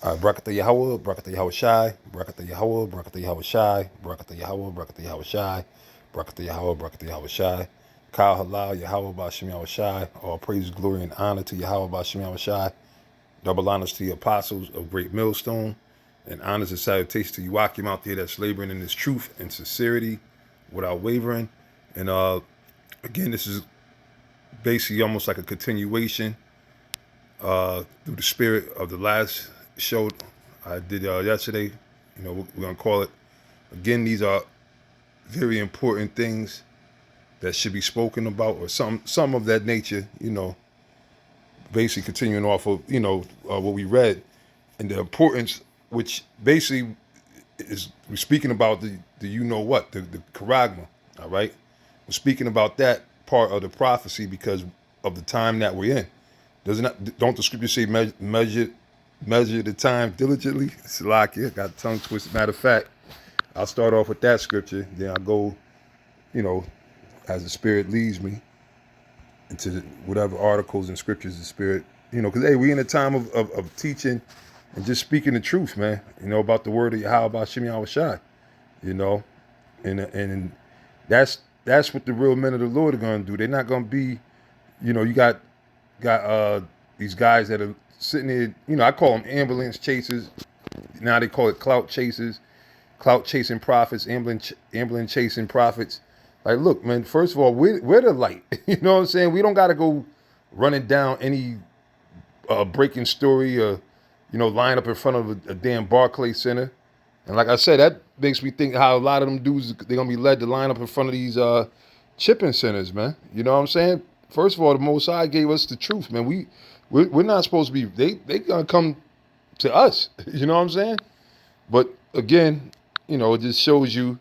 Barakatah Yahweh, Barakatah Yahweh Shai, Barakatah Yahweh, Barakatah Yahweh Shai, Barakatah Yahweh, Barakatah Yahweh Shai, Barakatah Yahweh, Barakatah Yahweh Shai, Kal Halal, Yahweh Bashem Yahweh Shai, all praise, glory, and honor to Yahweh Bashem Yahweh Shai, double honors to the apostles of Great Millstone, and honors and salutations to you, Akim out there that's laboring in this truth and sincerity without wavering. And again, this is basically almost like a continuation through the spirit of the last show I did yesterday. You know, we're gonna call it again. These are very important things that should be spoken about, or some of that nature. You know, basically continuing off of what we read and the importance, which basically is we're speaking about the you know what the charagma. All right, we're speaking about that part of the prophecy because of the time that we're in. Doesn't that, don't the scripture say measure the time diligently? Salakia, got tongue twisted. Matter of fact, I'll start off with that scripture, then I'll go, you know, as the Spirit leads me into whatever articles and scriptures the Spirit, because hey, we in a time of teaching and just speaking the truth, man. About the word of Yahweh, about Shem Yahweh Shai, you know, and that's what the real men of the Lord are gonna do. They're not gonna be, you got these guys that are sitting there. I call them ambulance chasers. Now they call it clout chasers, clout chasing prophets, ambulance chasing prophets. Like, look, man. First of all, we're the light. You know what I'm saying? We don't got to go running down any breaking story or line up in front of a damn Barclay Center. And like I said, that makes me think how a lot of them dudes they're gonna be led to line up in front of these chipping centers, man. You know what I'm saying? First of all, the Most High gave us the truth, man. We're not supposed to be. They gonna come to us. You know what I'm saying? But again, it just shows you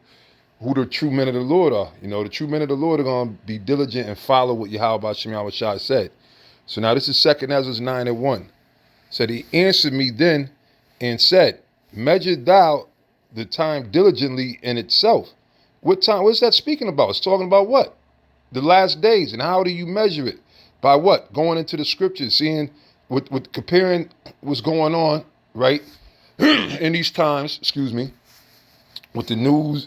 who the true men of the Lord are. The true men of the Lord are gonna be diligent and follow what Yahweh Shem Yahweh Shai said. So now this is 2 Ezra 9:1. Said he answered me then and said, measure thou the time diligently in itself. What time? What's that speaking about? It's talking about what? The last days. And how do you measure it? By what? Going into the scriptures, seeing with comparing what's going on, right? In these times, excuse me, with the news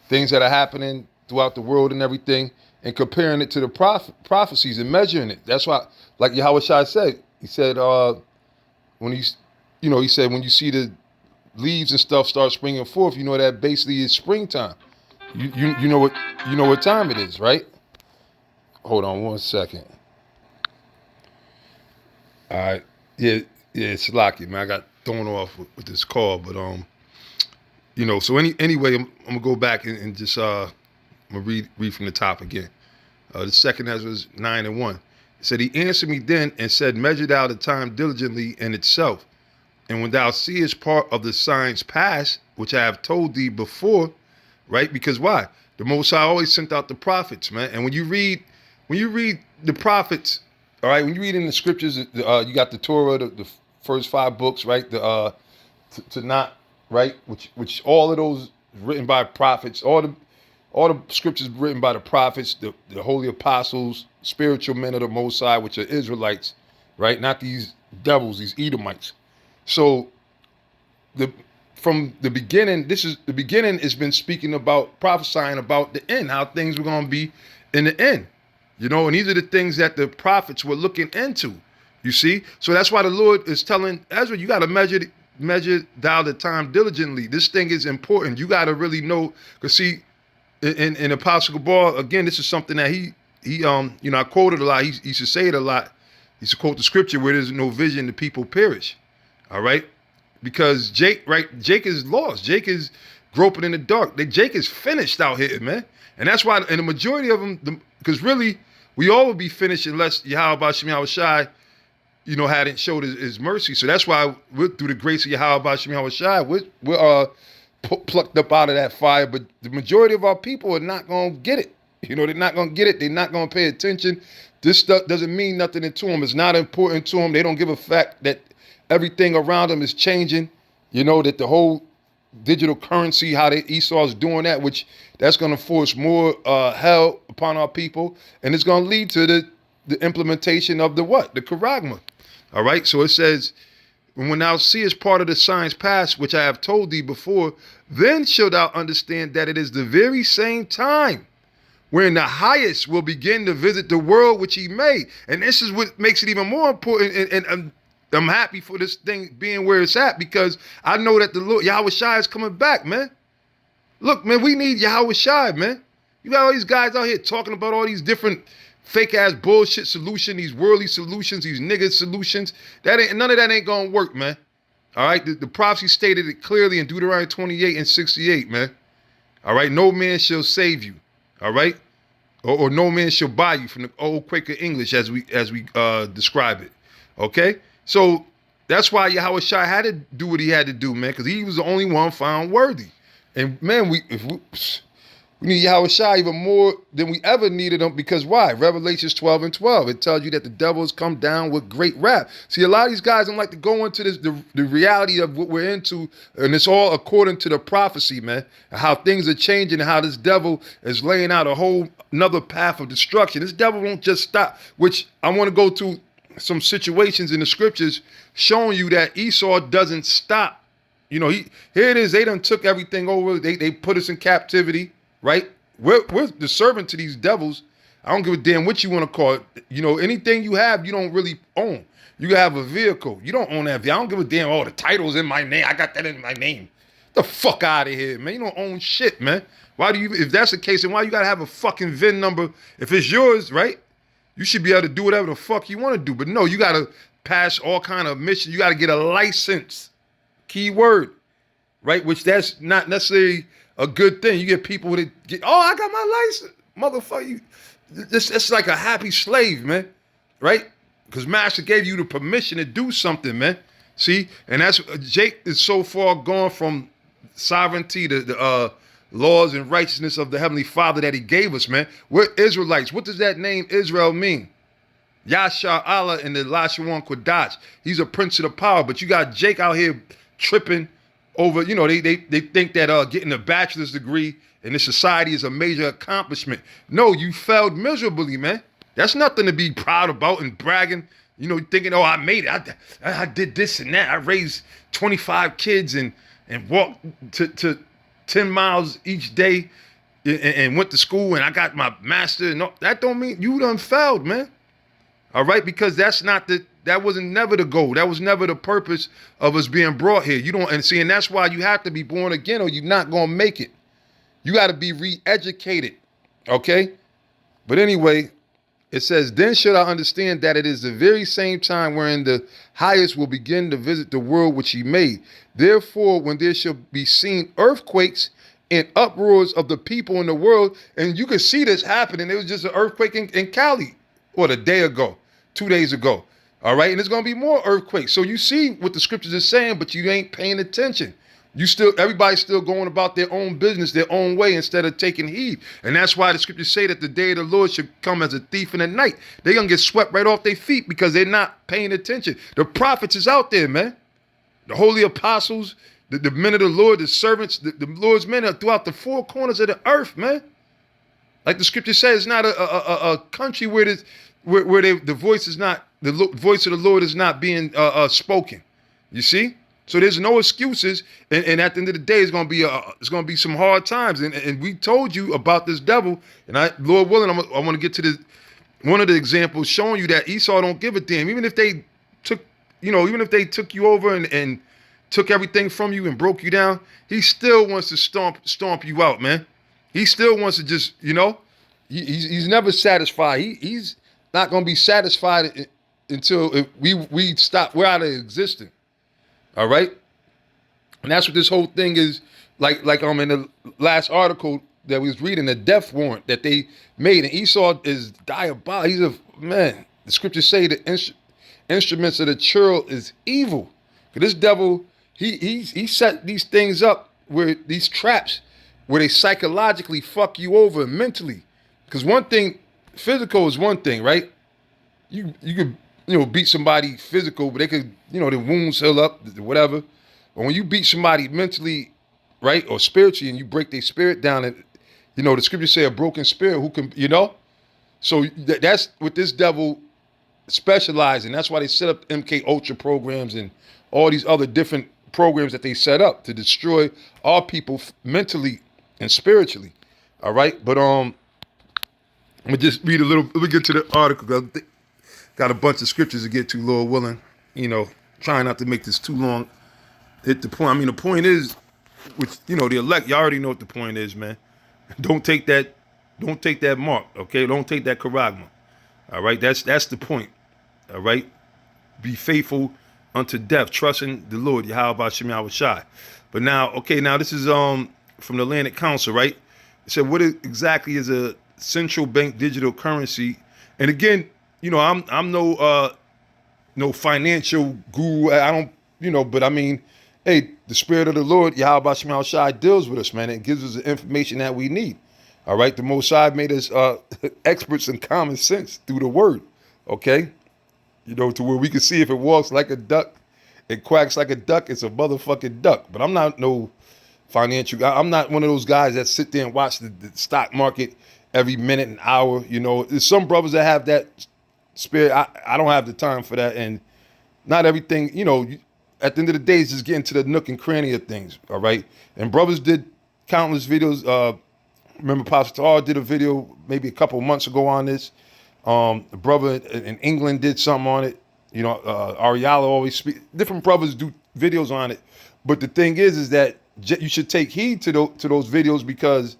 things that are happening throughout the world and everything, and comparing it to the prophecies and measuring it. That's why, like Yahweh Shai said, he said when he said when you see the leaves and stuff start springing forth, that basically is springtime. You know what time it is, right? Hold on one second. All right, yeah, it's lucky, man. I got thrown off with this call, but so anyway, I'm gonna go back and just I'm gonna read from the top again. The second Ezra was 9:1. It said, he answered me then and said, measure thou the time diligently in itself. And when thou seest part of the signs past, which I have told thee before, right? Because why? The Most High always sent out the prophets, man. And when you read the prophets, all right, when you read in the scriptures, you got the Torah, the first 5 books, right? The to not, right? Which all of those written by prophets, all the scriptures written by the prophets, the holy apostles, spiritual men of the Most High, which are Israelites, right? Not these devils, these Edomites. So from the beginning, the beginning has been speaking about prophesying about the end, how things were going to be in the end, and these are the things that the prophets were looking into, you see. So that's why the Lord is telling Ezra, you got to measure thou the time diligently. This thing is important. You got to really know, because see, in Apostle Gabar, again, this is something that he I quoted a lot. He used to say it a lot. He used to quote the scripture, where there's no vision, the people perish. All right. Because Jake is lost. Jake is groping in the dark. Jake is finished out here, man. And that's why, and the majority of them, because really, we all would be finished unless Yahweh Shem Yahweh Shai, hadn't showed his mercy. So that's why through the grace of Yahweh Shem Yahweh Shai, we're plucked up out of that fire. But the majority of our people are not going to get it. They're not going to get it. They're not going to pay attention. This stuff doesn't mean nothing to them. It's not important to them. They don't give a fact that everything around them is changing, that the whole digital currency, how Esau's doing that, which that's going to force more hell upon our people. And it's going to lead to the implementation of the what? The charagma. All right. So it says, when thou seest part of the signs past, which I have told thee before, then shalt thou understand that it is the very same time wherein the highest will begin to visit the world which he made. And this is what makes it even more important. And I'm happy for this thing being where it's at, because I know that the Lord Yahweh Shai is coming back, man. Look, man, we need Yahweh Shai, man. You got all these guys out here talking about all these different fake ass bullshit solutions, these worldly solutions, these nigga solutions. None of that ain't gonna work, man. All right, the prophecy stated it clearly in Deuteronomy 28 and 68, man. All right, no man shall save you. All right, or no man shall buy you, from the old Quaker English as we describe it. Okay, so that's why Yahweh Shai had to do what he had to do, man, because he was the only one found worthy. And man, we need Yahweh Shai even more than we ever needed him, because why? Revelations 12 and 12. It tells you that the devil has come down with great wrath. See, a lot of these guys don't like to go into this, the reality of what we're into, and it's all according to the prophecy, man, and how things are changing and how this devil is laying out a whole another path of destruction. This devil won't just stop, which I want to go to some situations in the scriptures showing you that Esau doesn't stop. You know, here it is. They done took everything over. They put us in captivity. Right? We're the servant to these devils. I don't give a damn what you want to call it. You know, anything you have, you don't really own. You can have a vehicle. You don't own that vehicle. I don't give a damn, oh, the title's in my name. I got that in my name. The fuck out of here, man. You don't own shit, man. Why do you, if that's the case, then why you got to have a fucking VIN number? If it's yours, right? You should be able to do whatever the fuck you want to do. But no, you got to pass all kind of missions. You got to get a license. Key word, right? Which that's not necessarily a good thing. You get people that get, oh, I got my license. Motherfucker, it's like a happy slave, man. Right? Because Master gave you the permission to do something, man. See? And that's, Jake is so far gone from sovereignty to the laws and righteousness of the Heavenly Father that he gave us, man. We're Israelites. What does that name Israel mean? Yashar Allah and the Lashawan Kodash. He's a prince of the power. But you got Jake out here tripping over, you know, they think that getting a bachelor's degree in this society is a major accomplishment. No, you failed miserably, man. That's nothing to be proud about and bragging, you know, thinking, oh, I made it. I did this and that. I raised 25 kids and walked to 10 miles each day and went to school and I got my master. No, that don't mean you done failed, man. All right, because that wasn't never the goal. That was never the purpose of us being brought here. You don't, and see, and that's why you have to be born again or you're not going to make it. You got to be re-educated, okay? But anyway, it says, then should I understand that it is the very same time wherein the highest will begin to visit the world which he made. Therefore, when there shall be seen earthquakes and uproars of the people in the world, and you can see this happening. It was just an earthquake in Cali, what, a day ago, 2 days ago. All right, and there's going to be more earthquakes. So you see what the scriptures are saying, but you ain't paying attention. Everybody's still going about their own business, their own way, instead of taking heed. And that's why the scriptures say that the day of the Lord should come as a thief in the night. They're going to get swept right off their feet because they're not paying attention. The prophets is out there, man. The holy apostles, the men of the Lord, the servants, the Lord's men are throughout the four corners of the earth, man. Like the scripture says, it's not a country where the voice is not, the voice of the Lord is not being spoken. You see? So there's no excuses, and at the end of the day, it's gonna be some hard times. And we told you about this devil, and Lord willing, I want to get to one of the examples showing you that Esau don't give a damn. Even if they took you over and took everything from you and broke you down, he still wants to stomp you out, man. He still wants to just, he's never satisfied. He's not gonna be satisfied until we stop. We're out of existence. All right, and that's what this whole thing is like in the last article that we was reading, the death warrant that they made, and Esau is diabolical. He's a man. The scriptures say the instruments of the churl is evil. This devil, he set these things up where these traps where they psychologically fuck you over mentally. Because one thing, physical is one thing, right? You could beat somebody physical, but they could, the wounds heal up, whatever. But when you beat somebody mentally, right, or spiritually, and you break their spirit down, and, the scriptures say a broken spirit, who can, So that's what this devil specialize in. That's why they set up MK Ultra programs and all these other different programs that they set up to destroy our people mentally and spiritually. All right, but I'm gonna just read a little. Let me get to the article. Got a bunch of scriptures to get to, Lord willing. You know, trying not to make this too long. Hit the point. I mean, the point is, which the elect. You already know what the point is, man. Don't take that. Don't take that mark. Okay, don't take that charagma. All right, that's the point. All right, be faithful unto death, trusting the Lord, Yahweh Hashem Yahweh Shai. But now, okay, now this is from the Atlantic Council, right? It said, what exactly is a central bank digital currency? And again, I'm no financial guru. I don't, but I mean, hey, the Spirit of the Lord, Yahweh Hashem Yahweh Shai, deals with us, man. It gives us the information that we need. All right, the Most High made us experts in common sense through the Word. Okay, to where we can see if it walks like a duck, it quacks like a duck, it's a motherfucking duck. But I'm not no financial guy. I'm not one of those guys that sit there and watch the stock market every minute and hour. There's some brothers that have that spirit. I don't have the time for that, and not everything. At the end of the day, it's just getting to the nook and cranny of things. All right, and brothers did countless videos. Remember, Pastor Tar did a video maybe a couple months ago on this. A brother in England did something on it. Ariala always speak. Different brothers do videos on it. But the thing is that you should take heed to those videos, because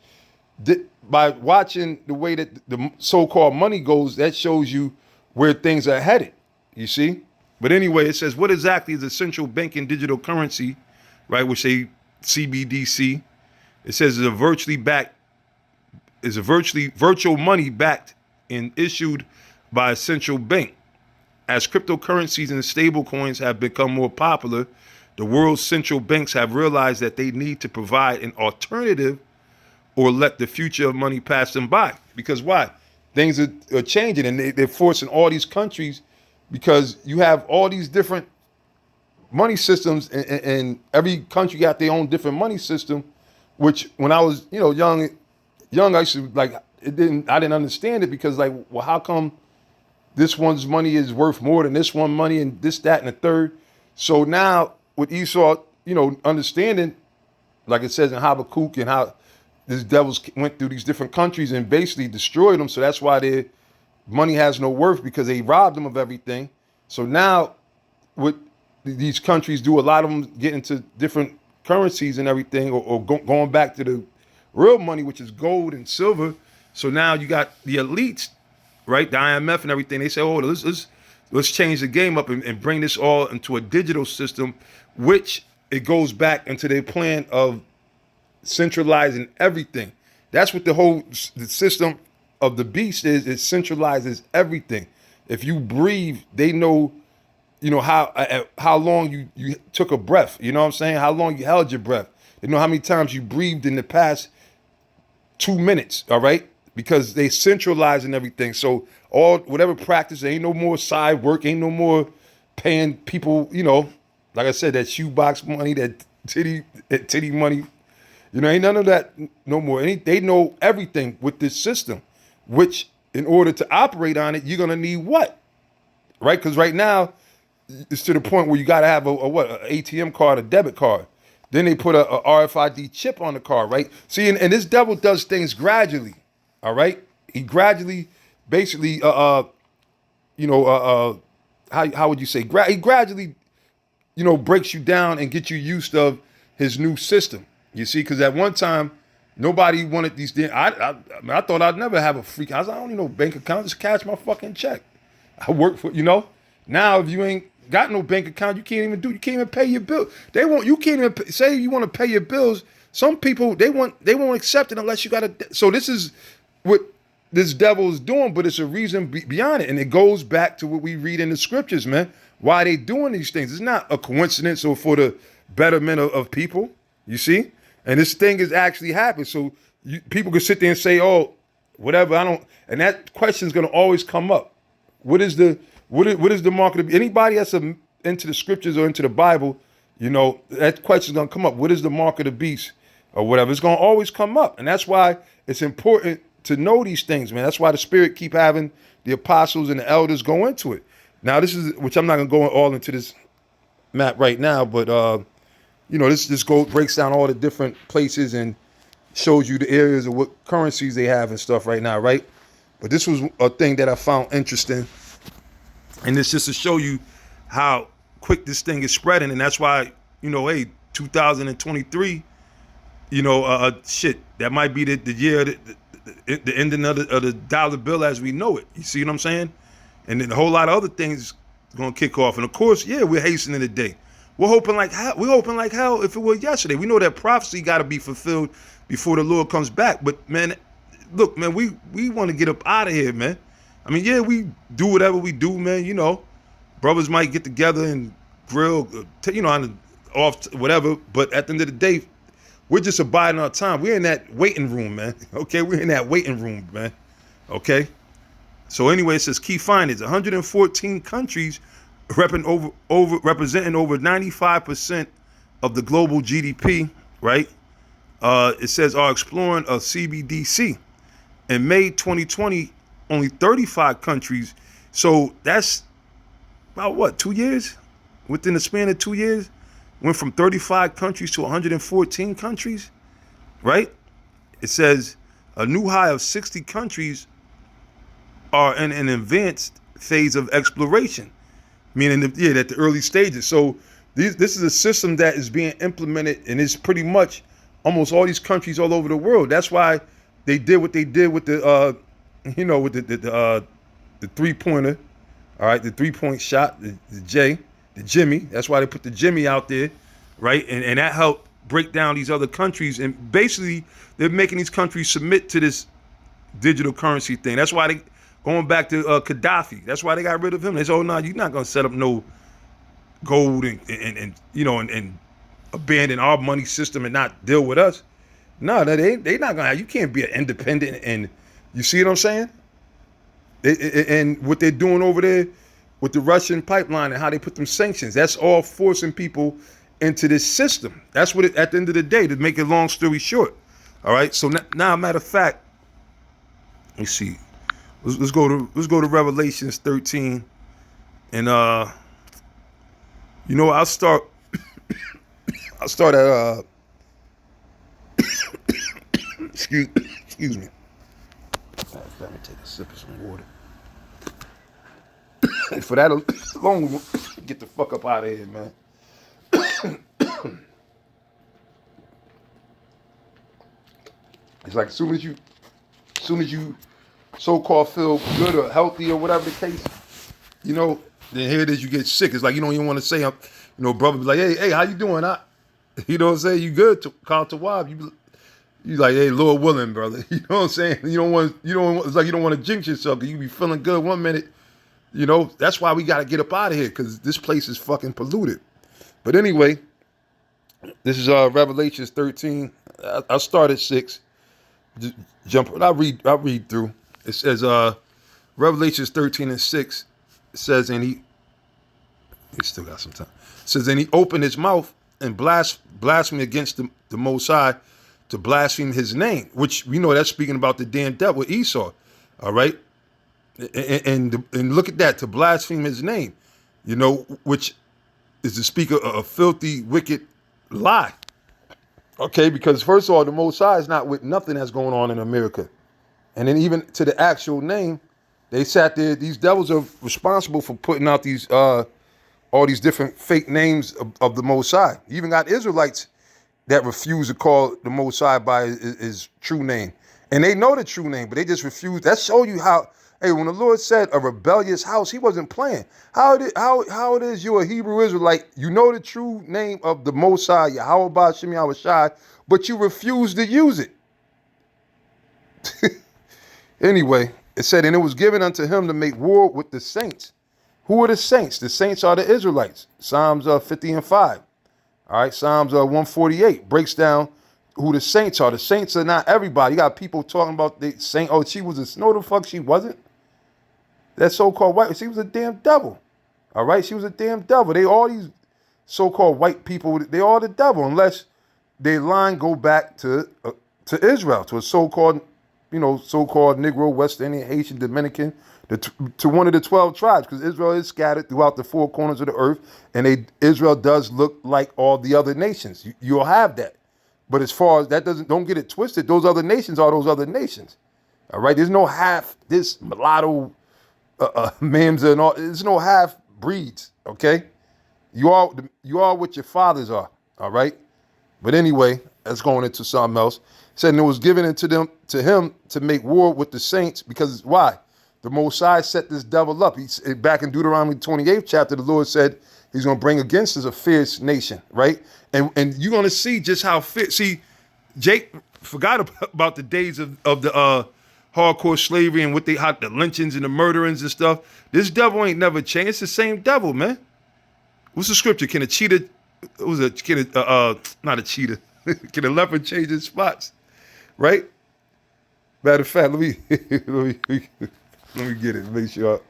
by watching the way that the so-called money goes, that shows you where things are headed. You see? But anyway, it says, what exactly is a central banking digital currency, right? Which say CBDC. It says it's a virtual money backed and issued by a central bank. As cryptocurrencies and stable coins have become more popular, the world's central banks have realized that they need to provide an alternative or let the future of money pass them by. Because why? Things are changing, and they're forcing all these countries, because you have all these different money systems, and every country got their own different money system, which when I was, young, I used to I didn't understand it, because well, how come this one's money is worth more than this one money, and this, that, and the third? So now with Esau, understanding, like it says in Habakkuk, and how these devils went through these different countries and basically destroyed them. So that's why their money has no worth, because they robbed them of everything. So now what these countries do, a lot of them get into different currencies and everything, or going back to the real money, which is gold and silver. So now you got the elites, right? The IMF and everything. They say, oh, let's change the game up and bring this all into a digital system, which it goes back into their plan of centralizing everything. That's what the system of the beast is. It centralizes everything. If you breathe, they know, how long you took a breath. You know what I'm saying? How long you held your breath. They know how many times you breathed in the past 2 minutes. All right. Because they centralizing everything. So whatever practice, ain't no more side work, ain't no more paying people, like I said, that shoebox money, that titty money, ain't none of that no more. They know everything with this system, which in order to operate on it, you're going to need what? Right? Because right now, it's to the point where you got to have an ATM card, a debit card. Then they put a RFID chip on the car, right? See, and this devil does things gradually. All right, he gradually, basically, how would you say? He gradually, breaks you down and get you used of his new system. You see, because at one time, nobody wanted these things. I thought I'd never have a free. I was like, I don't need no bank account. Just cash my fucking check. I work for, Now, if you ain't got no bank account, you can't even pay your bill. You can't even say you want to pay your bills. Some people, they won't accept it unless you got a. So this is what this devil is doing, but it's a reason beyond it. And it goes back to what we read in the scriptures, man. Why they doing these things. It's not a coincidence or for the betterment of people, you see? And this thing is actually happening. So people can sit there and say, oh, whatever, and that question is going to always come up. What is the mark of the, anybody that's into the scriptures or into the Bible, that question is going to come up. What is the mark of the beast or whatever? It's going to always come up. And that's why it's important to know these things, man. That's why the Spirit keep having the apostles and the elders go into it. Now this is, which I'm not gonna go all into this map right now, but this just breaks down all the different places and shows you the areas of what currencies they have and stuff right now, right? But this was a thing that I found interesting, and it's just to show you how quick this thing is spreading, and that's why, hey, 2023, shit, that might be the year, the ending of the dollar bill as we know it. You see what I'm saying? And then a whole lot of other things gonna kick off. And of course, yeah, we're hastening the day. We're hoping like hell. We're hoping like hell if it were yesterday. We know that prophecy got to be fulfilled before the Lord comes back. But man, look, man, we want to get up out of here, man. I mean, yeah, we do whatever we do, man. Brothers might get together and grill, on the off whatever. But at the end of the day, we're just abiding our time. We're in that waiting room, man. Okay, we're in that waiting room, man. Okay. So anyway, it says key findings: 114 countries representing over 95% of the global GDP. Right? It says are exploring a CBDC. In May 2020, only 35 countries. So that's about what, 2 years? Within the span of 2 years, went from 35 countries to 114 countries. Right? It says a new high of 60 countries are in an advanced phase of exploration, meaning at the early stages. So this is a system that is being implemented, and it's pretty much almost all these countries all over the world. That's why they did what they did with the the 3-pointer, all right, the 3-point shot, the Jimmy. That's why they put the Jimmy out there, right, and that helped break down these other countries, and basically they're making these countries submit to this digital currency thing. That's why going back to Gaddafi, that's why they got rid of him. They said, oh, no, you're not going to set up no gold and abandon our money system and not deal with us. No, they not going to. You can't be an independent. And you see what I'm saying? And what they're doing over there with the Russian pipeline and how they put them sanctions, that's all forcing people into this system. That's what at the end of the day, to make a long story short. All right. So now, matter of fact, let me see. Let's go to Revelations 13, and I'll start at excuse me. Let me take a sip of some water. For that alone, get the fuck up out of here, man. It's like as soon as you so-called feel good or healthy or whatever the case, then here it is, you get sick. It's like you don't even want to say, brother be like, hey, how you doing? You know what I'm saying? You good? Call to Wab. You like, hey, Lord willing, brother. You know what I'm saying? It's like you don't want to jinx yourself because you be feeling good one minute. That's why we got to get up out of here, because this place is fucking polluted. But anyway, this is Revelations 13. I'll start at 6. I'll read through. It says, Revelations 13 and 6, it says, and he still got some time. It says, and he opened his mouth and blasphemed against the Most High, to blaspheme his name, which we know that's speaking about the damn devil, Esau. All right. And look at that, to blaspheme his name, which is to speak a filthy, wicked lie. Okay, because first of all, the Most High is not with nothing that's going on in America. And then even to the actual name, they sat there. These devils are responsible for putting out these all these different fake names of the Most High. You even got Israelites that refuse to call the Most High by his true name. And they know the true name, but they just refuse. That show you how, hey, when the Lord said a rebellious house, he wasn't playing. How it is you're a Hebrew Israelite, you know the true name of the Most High, Yahweh Ba'Shem Yahweh Shai, but you refuse to use it. Anyway, it said, and it was given unto him to make war with the saints. Who are the saints? The saints are the Israelites. Psalms 50 and 5. All right, Psalms 148 breaks down who the saints are. The saints are not everybody. You got people talking about the saint. Oh, she was a, no, the fuck she wasn't. That so-called white, she was a damn devil. All right, she was a damn devil. They all these so-called white people, they all the devil, unless their line go back to Israel, to a so-called Negro, West Indian, Haitian, Dominican. to one of the 12 tribes, because Israel is scattered throughout the four corners of the earth, and Israel does look like all the other nations. You'll have that. But as far as that don't get it twisted, those other nations are those other nations. All right, there's no half this mulatto Mamza and all. There's no half breeds. Okay, you are what your fathers are. All right. But anyway, let's go into something else. It said, and it was given to him to make war with the saints, because why? The Most High set this devil up. Back in Deuteronomy 28th chapter, the Lord said he's going to bring against us a fierce nation, right? And you're going to see just how fierce. See, Jake forgot about the days of the hardcore slavery and what the lynchings and the murderings and stuff. This devil ain't never changed. It's the same devil, man. What's the scripture? Can a cheetah? Not a cheetah. Can a leopard change its spots? Right? Matter of fact, let me get it. Make sure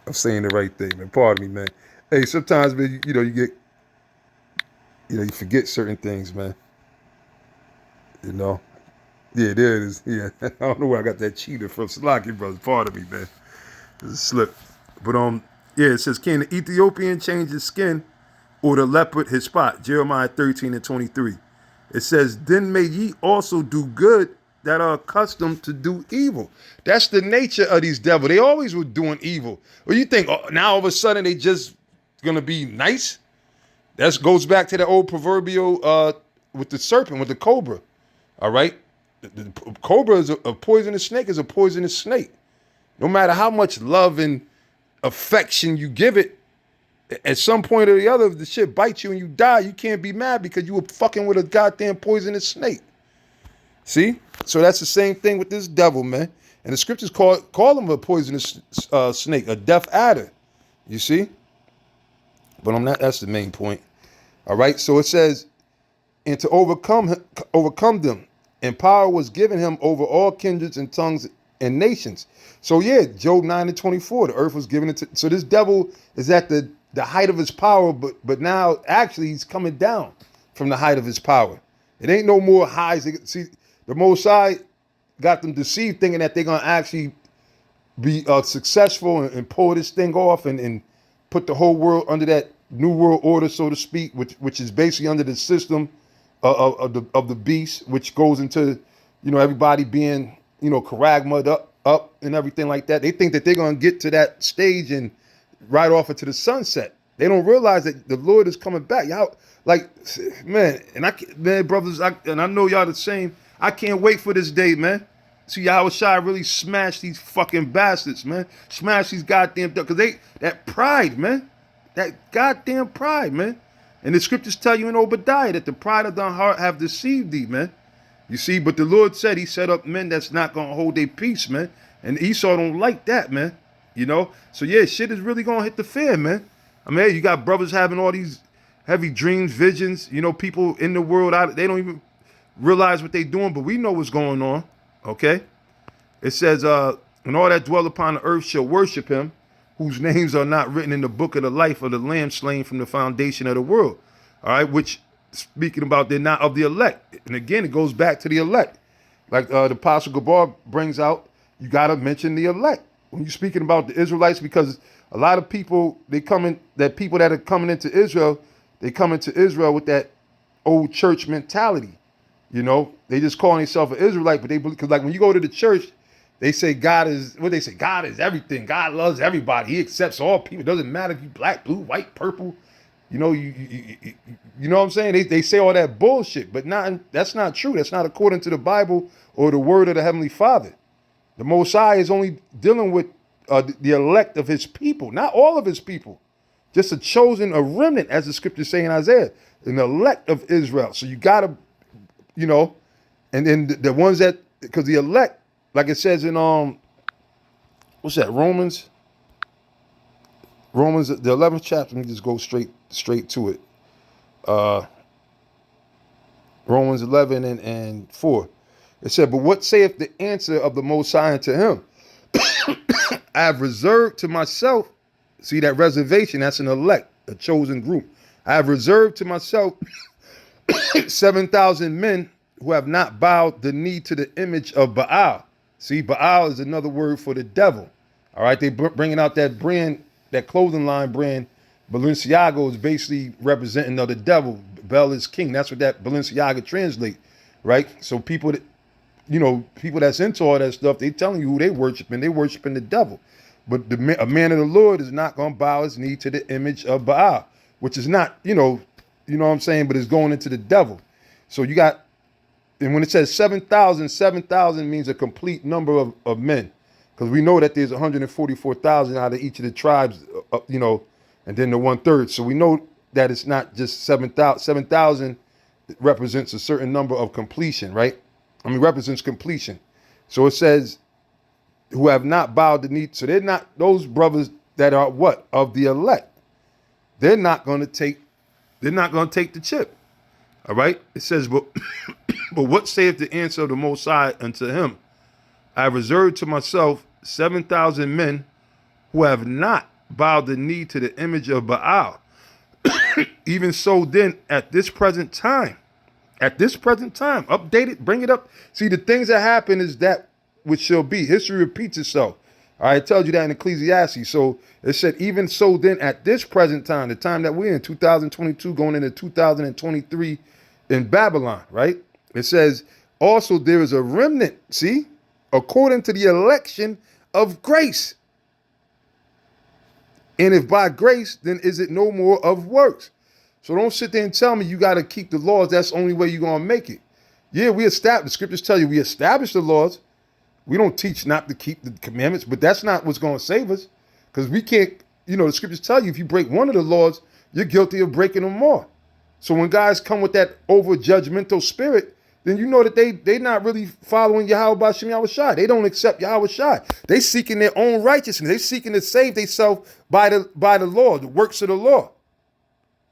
I'm saying the right thing, man. Pardon me, man. Hey, sometimes, man, you forget certain things, man. Yeah, there it is. Yeah, I don't know where I got that cheetah from. Salaki brothers. Pardon me, man. It's a slip. But yeah, it says, can the Ethiopian change his skin, or the leopard his spot? Jeremiah 13:23. It says, then may ye also do good that are accustomed to do evil. That's the nature of these devils. They always were doing evil. Well, you think now all of a sudden they just gonna be nice? That goes back to the old proverbial with the serpent, with the cobra. All right? The cobra is a poisonous snake, is a poisonous snake. No matter how much love and affection you give it, at some point or the other, if the shit bites you and you die, you can't be mad because you were fucking with a goddamn poisonous snake. See? So that's the same thing with this devil, man. And the scriptures call him a poisonous snake, a deaf adder. You see? But that's the main point. All right? So it says, and to overcome them, and power was given him over all kindreds and tongues and nations. So yeah, Job 9:24, the earth was given it to. So this devil is at the height of his power, but now actually he's coming down from the height of his power. It ain't no more highs. See, the Most High got them deceived, thinking that they're gonna actually be successful and pull this thing off and put the whole world under that new world order, so to speak, which is basically under the system of the beast, which goes into everybody being charagma'd up and everything like that. They think that they're gonna get to that stage and ride off into the sunset. They don't realize that the Lord is coming back. Y'all, like, man, brothers, and I know y'all the same. I can't wait for this day, man. See Yahweh Shai really smash these fucking bastards, man. Smash these goddamn, because that pride, man. That goddamn pride, man. And the scriptures tell you in Obadiah that the pride of thy heart have deceived thee, man. You see, but the Lord said he set up men that's not going to hold their peace, man. And Esau don't like that, man. So yeah, shit is really going to hit the fan, man. I mean, you got brothers having all these heavy dreams, visions, people in the world, they don't even realize what they're doing, but we know what's going on, okay? It says, and all that dwell upon the earth shall worship him, whose names are not written in the book of the life of the Lamb slain from the foundation of the world. All right, which, speaking about, they're not of the elect. And again, it goes back to the elect. Like the Apostle Gabar brings out, you got to mention the elect when you're speaking about the Israelites, because a lot of people, people that are coming into Israel, they come into Israel with that old church mentality. They just call themselves an Israelite, but they believe, because like when you go to the church, they say God is everything. God loves everybody. He accepts all people. It doesn't matter if you black, blue, white, purple. You know what I'm saying? They say all that bullshit, but that's not true. That's not according to the Bible or the word of the Heavenly Father. The Most High is only dealing with the elect of his people, not all of his people. Just a remnant, as the scriptures say in Isaiah, an elect of Israel. So you got to, and then the ones that, because the elect, like it says in what's that? Romans, the 11th chapter. Let me just go straight to it. Romans 11 and 4. It said, but what saith the answer of the Most High unto him? I have reserved to myself. See that reservation? That's an elect, a chosen group. I have reserved to myself 7,000 men who have not bowed the knee to the image of Baal. See, Baal is another word for the devil. All right, they bringing out that brand, that clothing line brand. Balenciaga is basically representing the devil. Bel is king. That's what that Balenciaga translate, right? So people that, people that's into all that stuff, they telling you who they worshiping. They worshiping the devil. But a man of the Lord is not going to bow his knee to the image of Baal, which is not, you know what I'm saying, but it's going into the devil. So you got, and when it says 7,000, 7,000 means a complete number of men. Because we know that there's 144,000 out of each of the tribes, and then the 1/3. So we know that it's not just 7,000. 7,000 represents a certain number of completion, right? Represents completion. So it says, who have not bowed the knee. So they're not those brothers that are what? Of the elect. They're not going to take the chip. All right? It says, but what saith the answer of the Most High unto him? I have reserved to myself 7,000 men who have not bowed the knee to the image of Baal. Even so then, at this present time, update it, bring it up. See, the things that happen is that which shall be. History repeats itself. All right, I told you that in Ecclesiastes. So it said, even so then, at this present time, the time that we're in, 2022, going into 2023 in Babylon, right? It says, also there is a remnant, see, according to the election of grace. And if by grace, then is it no more of works? So don't sit there and tell me you got to keep the laws. That's the only way you're going to make it. Yeah, the scriptures tell you we establish the laws. We don't teach not to keep the commandments, but that's not what's going to save us. Because we can't, the scriptures tell you if you break one of the laws, you're guilty of breaking them more. So when guys come with that over judgmental spirit, then you know that they not really following Yahweh B'Shem Yahweh Shai. They don't accept Yahweh Shai. They seeking their own righteousness. They seeking to save themselves by the law, the works of the law.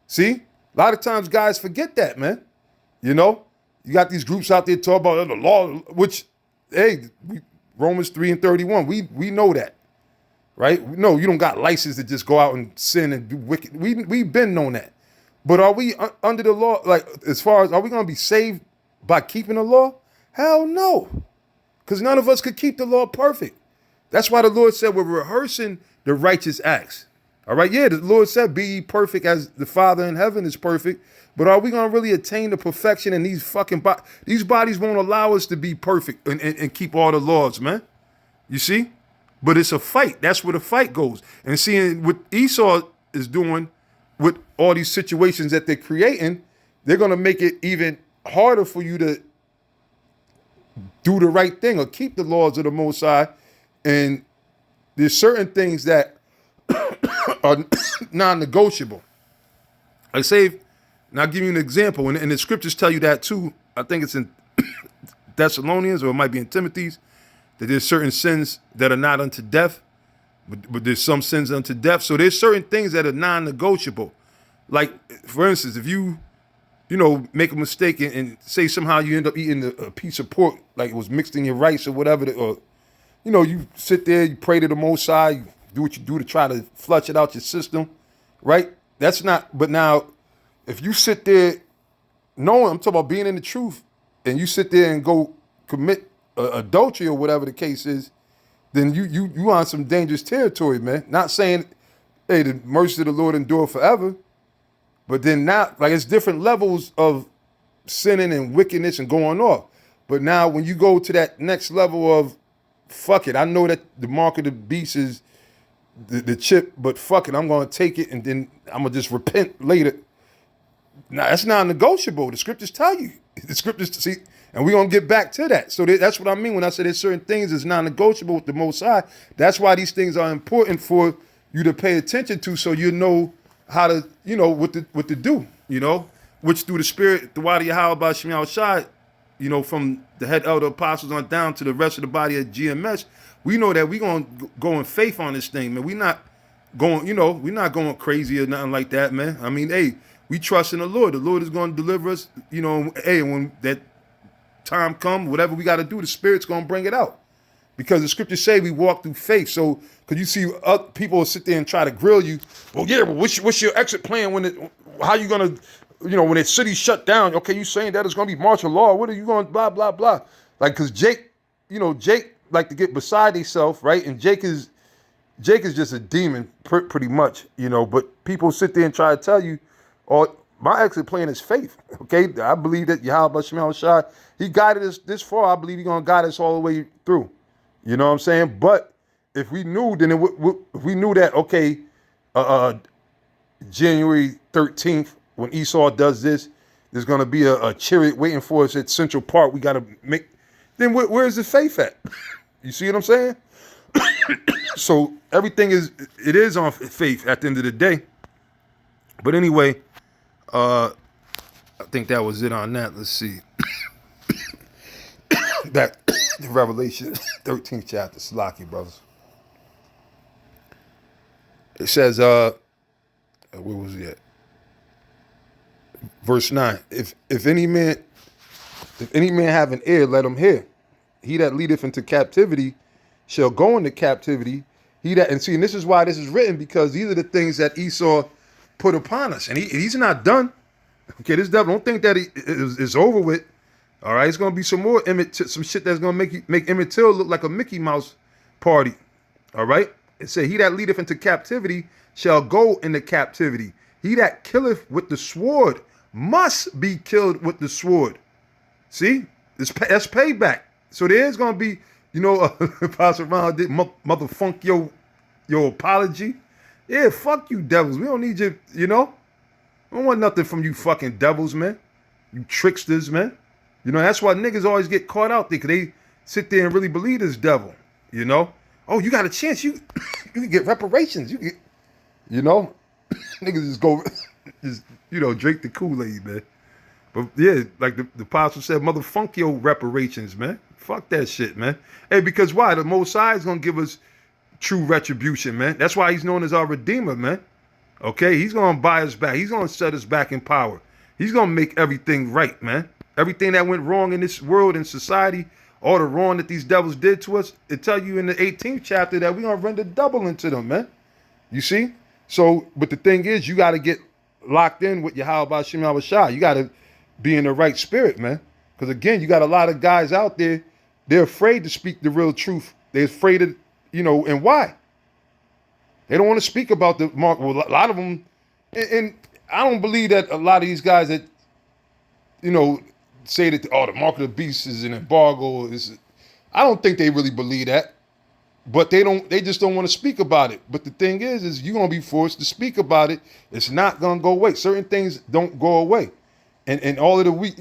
See? A lot of times guys forget that, man. You got these groups out there talking about the law, which, hey, Romans 3:31, we know that, right? No, you don't got license to just go out and sin and do wicked. We've been known that. But are we under the law, like as far as, are we going to be saved by keeping the law? Hell no. Because none of us could keep the law perfect. That's why the Lord said we're rehearsing the righteous acts. All right, yeah, the Lord said, be ye perfect as the Father in heaven is perfect. But are we going to really attain the perfection in these fucking bodies? These bodies won't allow us to be perfect and keep all the laws, man. You see? But it's a fight. That's where the fight goes. And seeing what Esau is doing with all these situations that they're creating, they're going to make it even harder for you to do the right thing or keep the laws of the Most High. And there's certain things that are non-negotiable. I say, and I'll give you an example, and the scriptures tell you that too. I think it's in Thessalonians, or it might be in Timothy's, that there's certain sins that are not unto death, but there's some sins unto death. So there's certain things that are non-negotiable. Like, for instance, if you make a mistake and say somehow you end up eating a piece of pork, like it was mixed in your rice or whatever, or, you sit there, you pray to the Most High, you do what you do to try to flush it out your system, right? That's not, but now, if you sit there knowing, I'm talking about being in the truth, and you sit there and go commit adultery or whatever the case is, then you on some dangerous territory, man. Not saying, hey, the mercy of the Lord endure forever, but then now, like, it's different levels of sinning and wickedness and going off. But now when you go to that next level of, fuck it, I know that the mark of the beast is the chip, but fuck it, I'm going to take it and then I'm going to just repent later. Now, that's not negotiable. The scriptures tell you. The scriptures, see, and we're going to get back to that. So that's what I mean when I say there's certain things that's non-negotiable with the Most High. That's why these things are important for you to pay attention to, so you know how to, what to do, which through the Spirit, the Wadi Yahweh B'Shem Yahweh Shai, from the head elder apostles on down to the rest of the body of GMS, we know that we're going to go in faith on this thing, man. We're not going, we're not going crazy or nothing like that, man. I mean, hey, we trust in the Lord. The Lord is going to deliver us, hey, when that time comes, whatever we got to do, the Spirit's going to bring it out. Because the scriptures say we walk through faith. So, because you see people will sit there and try to grill you. Well, yeah, well, what's your exit plan how you going to, when the city shut down? Okay, you saying that it's going to be martial law. What are you going to blah, blah, blah. Like, because Jake like to get beside himself, right? And Jake is, Jake is just a demon, pretty much, you know. But people sit there and try to tell you, or my exit plan is faith. Okay, I believe that Yahweh Shemel Shai, he guided us this far. I believe he's gonna guide us all the way through. You know what I'm saying? But if we knew, then if we knew that, okay, January 13th, when Esau does this, there's gonna be a chariot waiting for us at Central Park. We gotta make. Then where's the faith at? You see what I'm saying? So everything is on faith at the end of the day. But anyway, I think that was it on that. Let's see. Back to Revelation 13th chapter, Salaki, brothers. It says, where was he at? Verse 9. If any man have an ear, let him hear. He that leadeth into captivity shall go into captivity. And this is why this is written, because these are the things that Esau put upon us. And he's not done. Okay, this devil, don't think that it's over with. All right, it's gonna be some more some shit that's gonna make Emmett Till look like a Mickey Mouse party. All right, it said, "He that leadeth into captivity shall go into captivity. He that killeth with the sword must be killed with the sword." See, that's payback. So there's gonna be, you know, Pastor Ron did motherfunk your apology. Yeah, fuck you, devils. We don't need you. You know, I don't want nothing from you fucking devils, man. You tricksters, man. You know, that's why niggas always get caught out there, because they sit there and really believe this devil, you know? Oh, you got a chance. You can get reparations. You know? Niggas just go, drink the Kool-Aid, man. But yeah, like the apostle said, motherfunk your reparations, man. Fuck that shit, man. Hey, because why? The Most High is going to give us true retribution, man. That's why he's known as our Redeemer, man. Okay? He's going to buy us back. He's going to set us back in power. He's going to make everything right, man. Everything that went wrong in this world and society, all the wrong that these devils did to us, it tell you in the 18th chapter that we're going to render double into them, man. You see? So, but the thing is, you got to get locked in with Yahweh Shem Yahweh Shai. You got to be in the right spirit, man. Because again, you got a lot of guys out there, they're afraid to speak the real truth. They're afraid of, and why? They don't want to speak about the mark. Well, a lot of them, and I don't believe that a lot of these guys that, say that, the mark of the beast is an embargo. I don't think they really believe that. But they just don't want to speak about it. But the thing is you're going to be forced to speak about it. It's not going to go away. Certain things don't go away. And all of the weak,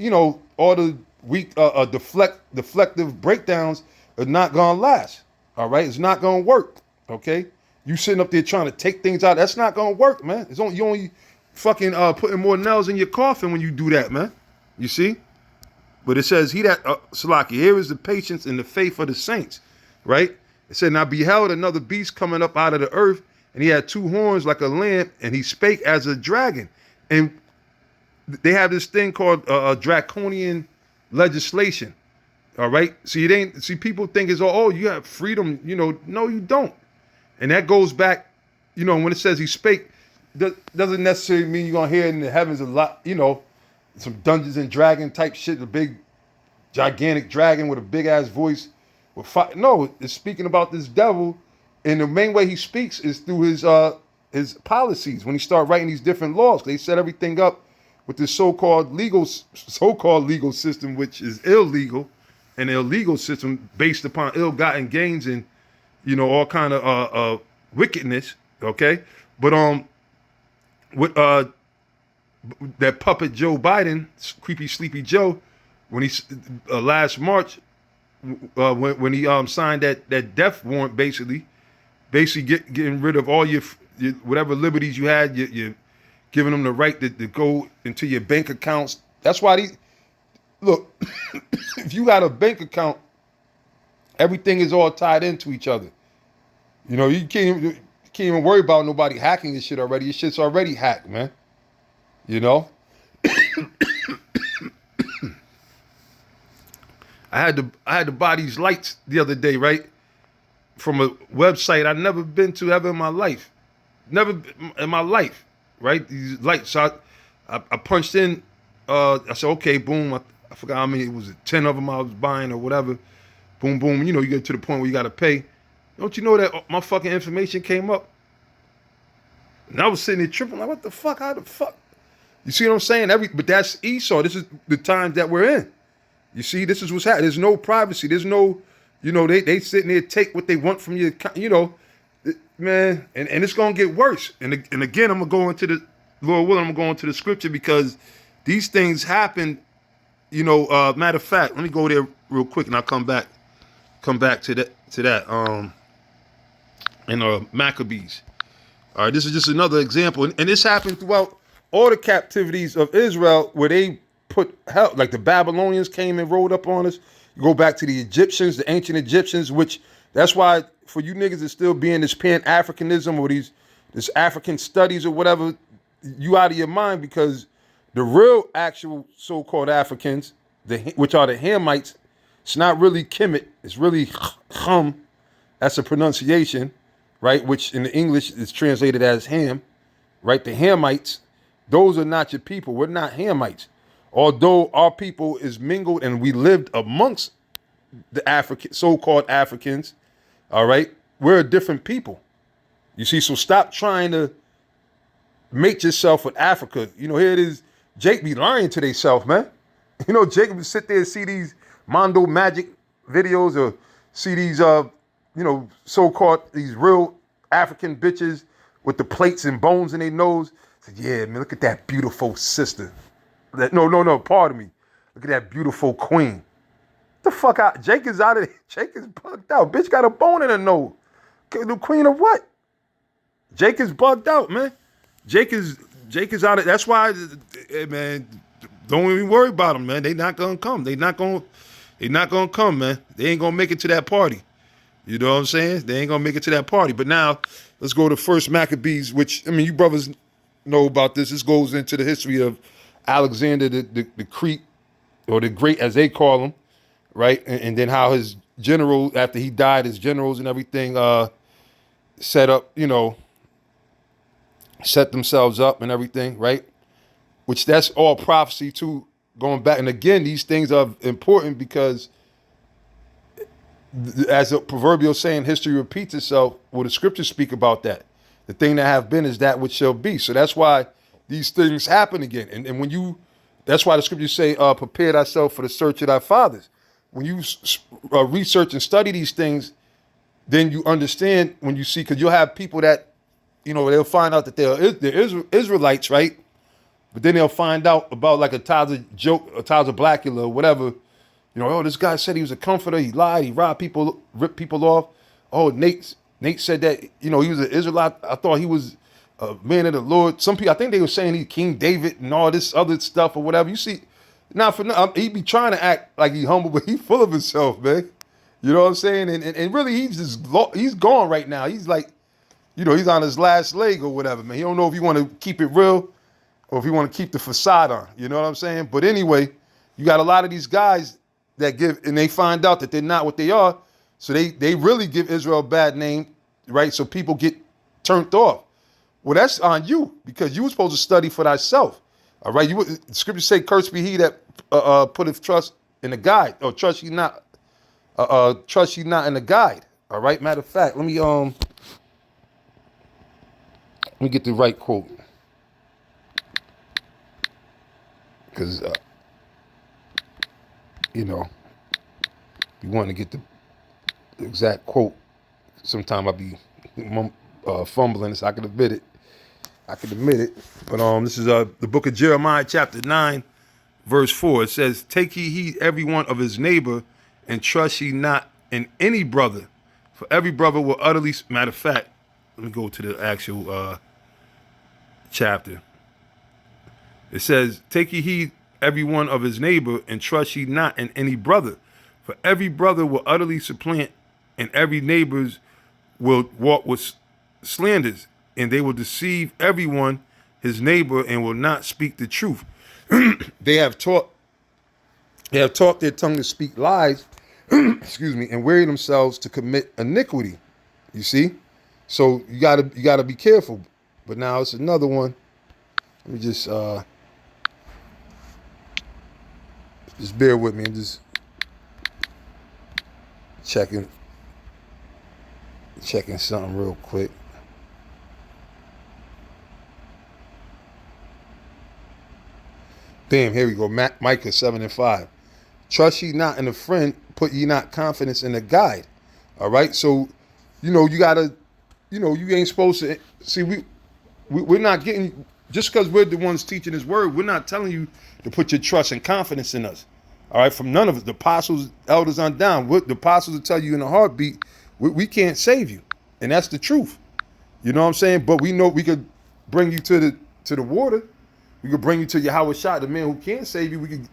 all the weak deflective breakdowns are not going to last. All right? It's not going to work. Okay? You sitting up there trying to take things out. That's not going to work, man. You only fucking putting more nails in your coffin when you do that, man. You see? But it says, Salaki, here is the patience and the faith of the saints, right? It said, "Now beheld another beast coming up out of the earth, and he had two horns like a lamb, and he spake as a dragon." And they have this thing called draconian legislation, all right? See, people think it's, you have freedom, no, you don't. And that goes back, when it says he spake, doesn't necessarily mean you're going to hear in the heavens a lot, some Dungeons and Dragon type shit, a big, gigantic dragon with a big ass voice. No, it's speaking about this devil, and the main way he speaks is through his policies. When he start writing these different laws, they set everything up with this so-called legal system, which is illegal, an illegal system based upon ill-gotten gains and all kind of wickedness. Okay, but with that puppet Joe Biden, creepy sleepy Joe, when he last March, when he signed that death warrant, basically getting rid of all your whatever liberties you had, you're giving them the right to go into your bank accounts. That's why look, if you got a bank account, everything is all tied into each other. You can't even worry about nobody hacking your shit already. Your shit's already hacked, man. I had to buy these lights the other day, right? From a website I've never been to ever in my life. Never in my life, right? These lights. So I punched in, I said, okay, boom. I forgot how many, it was 10 of them I was buying or whatever. Boom, boom. You get to the point where you got to pay. Don't you know that my fucking information came up? And I was sitting there tripping, like, what the fuck? How the fuck? You see what I'm saying? But that's Esau. This is the times that we're in. You see, this is what's happening. There's no privacy. There's no, they sitting there, take what they want from you, man. And it's gonna get worse. And again, I'm gonna go into the Lord willing, I'm gonna go into the scripture because these things happen. Matter of fact, let me go there real quick, and I'll come back to that. In Maccabees. All right, this is just another example, and this happened throughout all the captivities of Israel, where they put help, like the Babylonians came and rolled up on us. You go back to the Egyptians, the ancient Egyptians, which that's why for you niggas to still be in this Pan-Africanism or this African studies or whatever, you out of your mind, because the real actual so-called Africans, which are the Hamites, it's not really Kemet, it's really Ham. That's a pronunciation, right? Which in the English is translated as Ham, right? The Hamites, those are not your people. We're not Hamites. Although our people is mingled and we lived amongst the African, so-called Africans, all right? We're a different people. You see, so stop trying to make yourself with Africa. Here it is. Jake be lying to themselves, man. Jake would sit there and see these Mondo Magic videos or see these, so-called, these real African bitches with the plates and bones in their nose. Said, yeah, man, look at that beautiful sister. No, pardon me. Look at that beautiful queen. Get the fuck out. Jake is out of there. Jake is bugged out. Bitch got a bone in her nose. The queen of what? Jake is bugged out, man. Jake is out of, that's why, man, don't even worry about them, man. They not gonna come. They not gonna come, man. They ain't gonna make it to that party. You know what I'm saying? They ain't gonna make it to that party. But now, let's go to First Maccabees, which, you brothers know about this. This goes into the history of Alexander the Great, or the Great as they call him, right? And then how his general, after he died, his generals and everything set up, set themselves up and everything, right? Which that's all prophecy too, going back. And again, these things are important because as a proverbial saying, history repeats itself. Well, the scriptures speak about that. The thing that have been is that which shall be. So that's why these things happen again. And that's why the scriptures say, prepare thyself for the search of thy fathers. When you research and study these things, then you understand when you see, because you'll have people that, they'll find out that they're Israelites, right? But then they'll find out about like a Taza joke, a Taza Blackula or whatever. This guy said he was a comforter. He lied. He robbed people, ripped people off. Oh, Nate said that, he was an Israelite. I thought he was a man of the Lord. Some people, I think they were saying he's King David and all this other stuff or whatever. You see, he be trying to act like he's humble, but he's full of himself, man. You know what I'm saying? And really, he's gone right now. He's like, he's on his last leg or whatever, man. He don't know if you want to keep it real or if you want to keep the facade on. You know what I'm saying? But anyway, you got a lot of these guys that and they find out that they're not what they are. So they really give Israel a bad name, right? So people get turned off. Well, that's on you, because you were supposed to study for thyself. All right. The scriptures say, cursed be he that putteth trust in the guide, or trust ye not in the guide. All right. Matter of fact, let me get the right quote. Because you want to get the exact quote. Sometime I be fumbling, so I can admit it. But this is the book of Jeremiah, chapter 9, verse 4. It says, take ye heed every one of his neighbor, and trust ye not in any brother. For every brother will utterly, matter of fact, let me go to the actual chapter. It says, take ye heed every one of his neighbor, and trust ye not in any brother. For every brother will utterly supplant, and every neighbors will walk with slanders, and they will deceive everyone his neighbor, and will not speak the truth. They have taught their tongue to speak lies, excuse me, and weary themselves to commit iniquity. You see? So you gotta be careful. But now it's another one. Let me just bear with me. I'm just checking. Checking something real quick. Damn, here we go. Micah 7:5. Trust ye not in a friend, put ye not confidence in a guide. All right. So, you gotta, you ain't supposed to see. We're not getting, just because we're the ones teaching His word. We're not telling you to put your trust and confidence in us. All right. From none of us, the apostles, elders on down. The apostles will tell you in a heartbeat, we can't save you, and that's the truth. You know what I'm saying? But we know we could bring you to the water. We could bring you to Yahweh Shai, the man who can save you. We could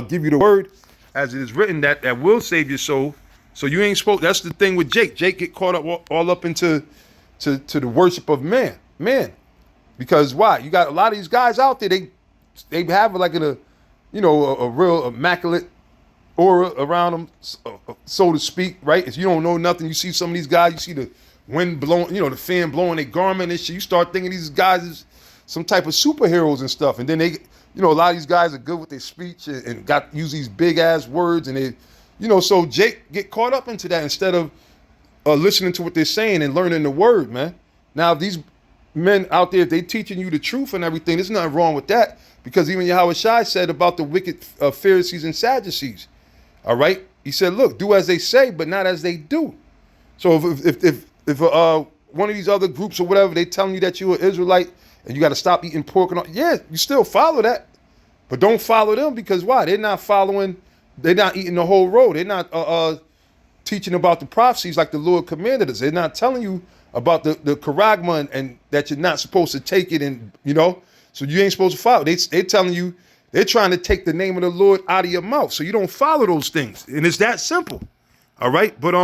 give you the word as it is written that will save your soul. So you ain't supposed. That's the thing with Jake. Jake get caught up all up into to the worship of man. Because why? You got a lot of these guys out there. They have like a real immaculate aura around them, so to speak. Right? If you don't know nothing, you see some of these guys. You see the wind blowing, the fan blowing their garment and shit. You start thinking these guys is some type of superheroes and stuff. And then they, a lot of these guys are good with their speech and got use these big ass words. And they, so Jake get caught up into that instead of listening to what they're saying and learning the word, man. Now, if these men out there, if they teaching you the truth and everything, there's nothing wrong with that. Because even Yahweh Shai said about the wicked Pharisees and Sadducees. All right. He said, look, do as they say, but not as they do. So if one of these other groups or whatever, they telling you that you're an Israelite and you got to stop eating pork and all, yeah, you still follow that, but don't follow them because why? They're not eating the whole road. They're not teaching about the prophecies like the Lord commanded us. They're not telling you about the charagma and that you're not supposed to take it and, so you ain't supposed to follow. They're telling you, they're trying to take the name of the Lord out of your mouth. So you don't follow those things. And it's that simple. All right. But,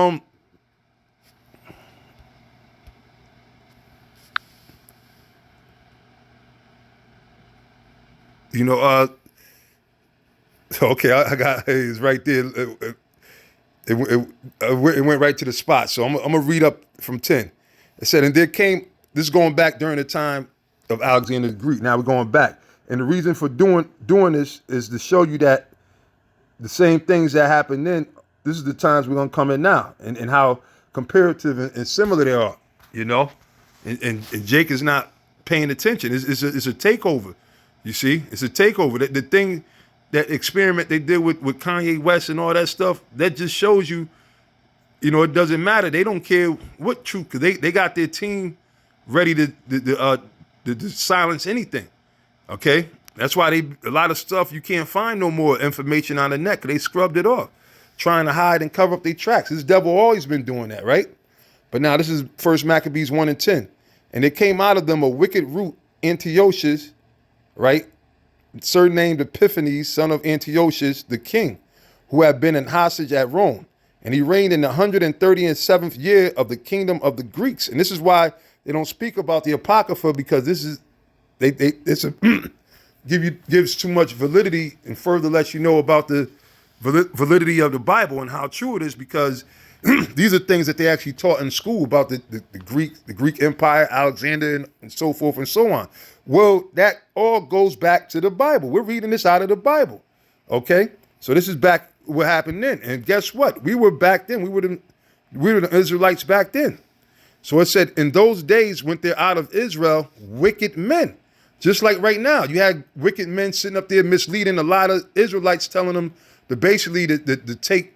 okay, I got it's right there. It went right to the spot. So I'm gonna read up from 10. It said, and there came, this is going back during the time of Alexander the Greek. Now we're going back. And the reason for doing this is to show you that the same things that happened then, this is the times we're gonna come in now, and how comparative and similar they are, And Jake is not paying attention. It's a takeover. You see, it's a takeover. The thing, that experiment they did with Kanye West and all that stuff, that just shows you, it doesn't matter. They don't care what truth, because they got their team ready to silence anything. Okay, that's why a lot of stuff you can't find no more information on the net, because they scrubbed it off, trying to hide and cover up their tracks. This devil always been doing that, right? But now this is 1 Maccabees 1:10, and it came out of them a wicked root, Antiochus, right? Surnamed Epiphanes, son of Antiochus, the king, who had been an hostage at Rome. And he reigned in the 137th year of the kingdom of the Greeks. And this is why they don't speak about the Apocrypha, because this is, gives too much validity and further lets you know about the validity of the Bible and how true it is, because these are things that they actually taught in school about the Greek Empire, Alexander, and so forth and so on. Well, that all goes back to the Bible. We're reading this out of the Bible. Okay? So this is back what happened then. And guess what? We were back then. We were the Israelites back then. So it said, in those days went there out of Israel wicked men. Just like right now, you had wicked men sitting up there misleading a lot of Israelites, telling them to basically to take